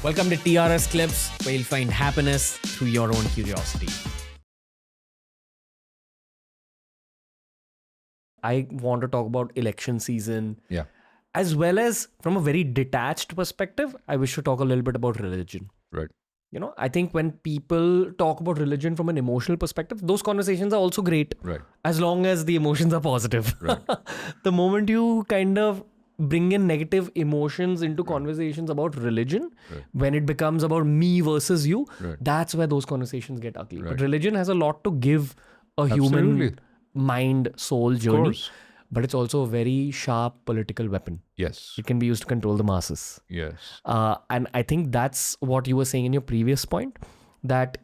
Welcome to TRS Clips, where you'll find happiness through your own curiosity. I want to talk about election season. Yeah. As well as from a very detached perspective, I wish to talk a little bit about religion. Right. I think when people talk about religion from an emotional perspective, those conversations are also great. Right. As long as the emotions are positive. Right. The moment you kind of bring in negative emotions into conversations about religion, when it becomes about me versus you, that's where those conversations get ugly. But religion has a lot to give a human mind, soul journey. But it's also a very sharp political weapon. Yes. It can be used to control the masses. Yes. And I think that's what you were saying in your previous point, that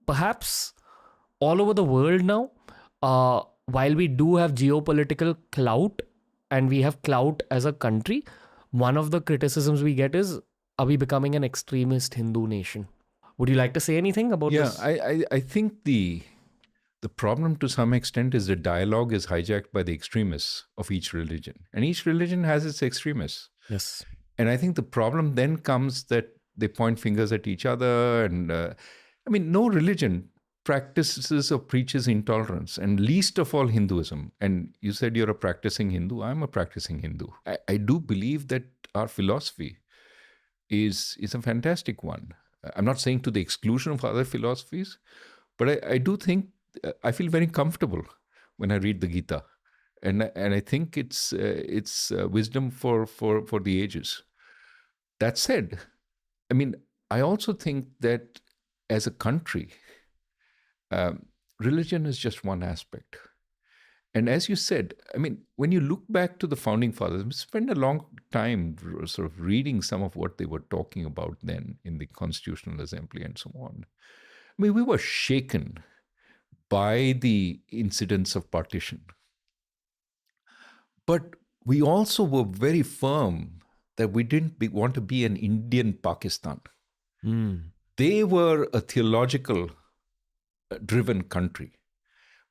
perhaps all over the world now, while we do have geopolitical clout and we have clout as a country, one of the criticisms we get is, are we becoming an extremist Hindu nation? Would you like to say anything about this? I think the problem to some extent is the dialogue is hijacked by the extremists of each religion. And each religion has its extremists. Yes. And I think the problem then comes that they point fingers at each other. And no religion practices or preaches intolerance, and least of all Hinduism. And you said you're a practicing Hindu. I'm a practicing Hindu. I do believe that our philosophy is a fantastic one. I'm not saying to the exclusion of other philosophies, but I do think I feel very comfortable when I read the Gita, and I think it's wisdom for the ages. That said, I also think that as a country, religion is just one aspect. And as you said, when you look back to the founding fathers, we spend a long time sort of reading some of what they were talking about then in the Constitutional Assembly and so on. We were shaken by the incidents of partition. But we also were very firm that we didn't want to be an Indian Pakistan. They were a theological driven country.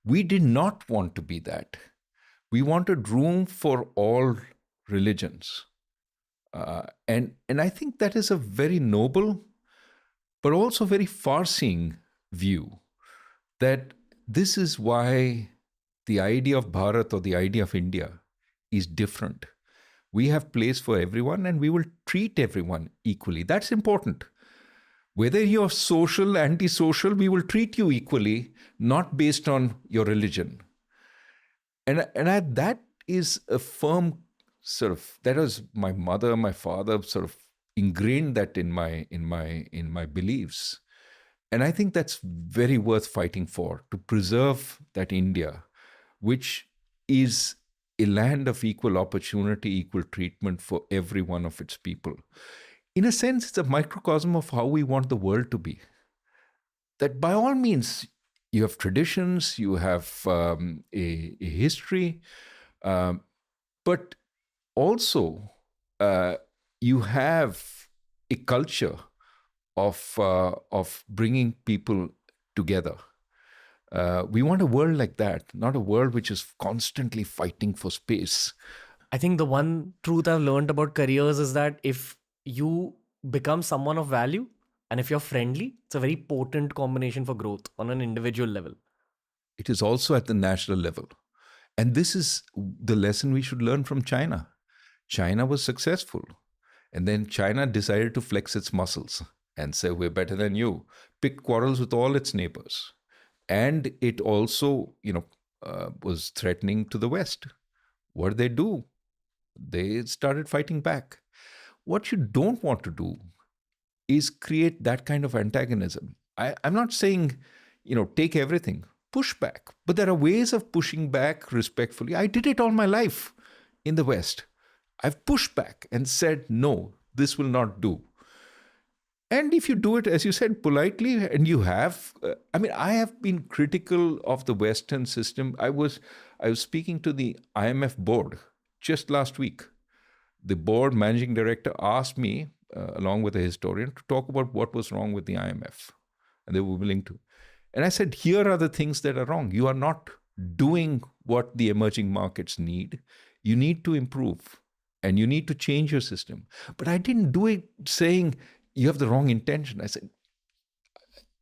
We did not want to be that. We wanted room for all religions. And I think that is a very noble, but also very far-seeing view, that this is why the idea of Bharat or the idea of India is different. We have place for everyone and we will treat everyone equally. That's important. Whether you're social, antisocial, we will treat you equally, not based on your religion. And that is a firm sort of, that was my mother, my father sort of ingrained that in my beliefs. And I think that's very worth fighting for, to preserve that India, which is a land of equal opportunity, equal treatment for every one of its people. In a sense, it's a microcosm of how we want the world to be. That by all means, you have traditions, you have a history, but also you have a culture of bringing people together. We want a world like that, not a world which is constantly fighting for space. I think the one truth I've learned about careers is that if you become someone of value and if you're friendly, it's a very potent combination for growth on an individual level. It is also at the national level. And this is the lesson we should learn from China. China was successful. And then China decided to flex its muscles and say, we're better than you. Picked quarrels with all its neighbors. And it also, was threatening to the West. What did they do? They started fighting back. What you don't want to do is create that kind of antagonism. I'm not saying, take everything, push back. But there are ways of pushing back respectfully. I did it all my life in the West. I've pushed back and said, no, this will not do. And if you do it, as you said, politely, and you have, I have been critical of the Western system. I was speaking to the IMF board just last week. The board managing director asked me, along with a historian, to talk about what was wrong with the IMF. And they were willing to. And I said, here are the things that are wrong. You are not doing what the emerging markets need. You need to improve and you need to change your system. But I didn't do it saying, you have the wrong intention. I said,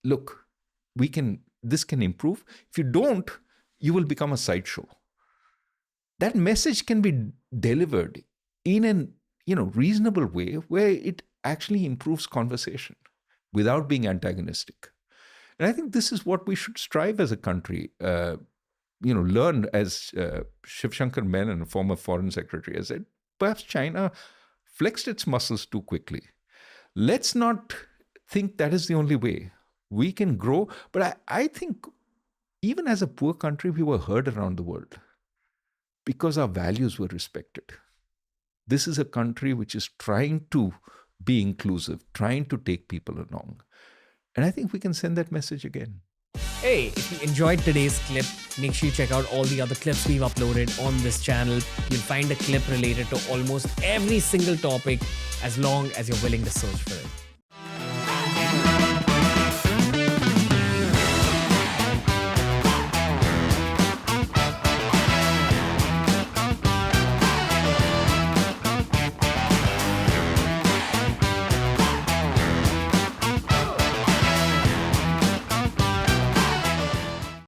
look, this can improve. If you don't, you will become a sideshow. That message can be delivered in an reasonable way where it actually improves conversation without being antagonistic. And I think this is what we should strive as a country. Learn, as Shiv Shankar Menon, former foreign secretary, has said, perhaps China flexed its muscles too quickly. Let's not think that is the only way. We can grow, but I think even as a poor country, we were heard around the world because our values were respected. This is a country which is trying to be inclusive, trying to take people along. And I think we can send that message again. Hey, if you enjoyed today's clip, make sure you check out all the other clips we've uploaded on this channel. You'll find a clip related to almost every single topic as long as you're willing to search for it.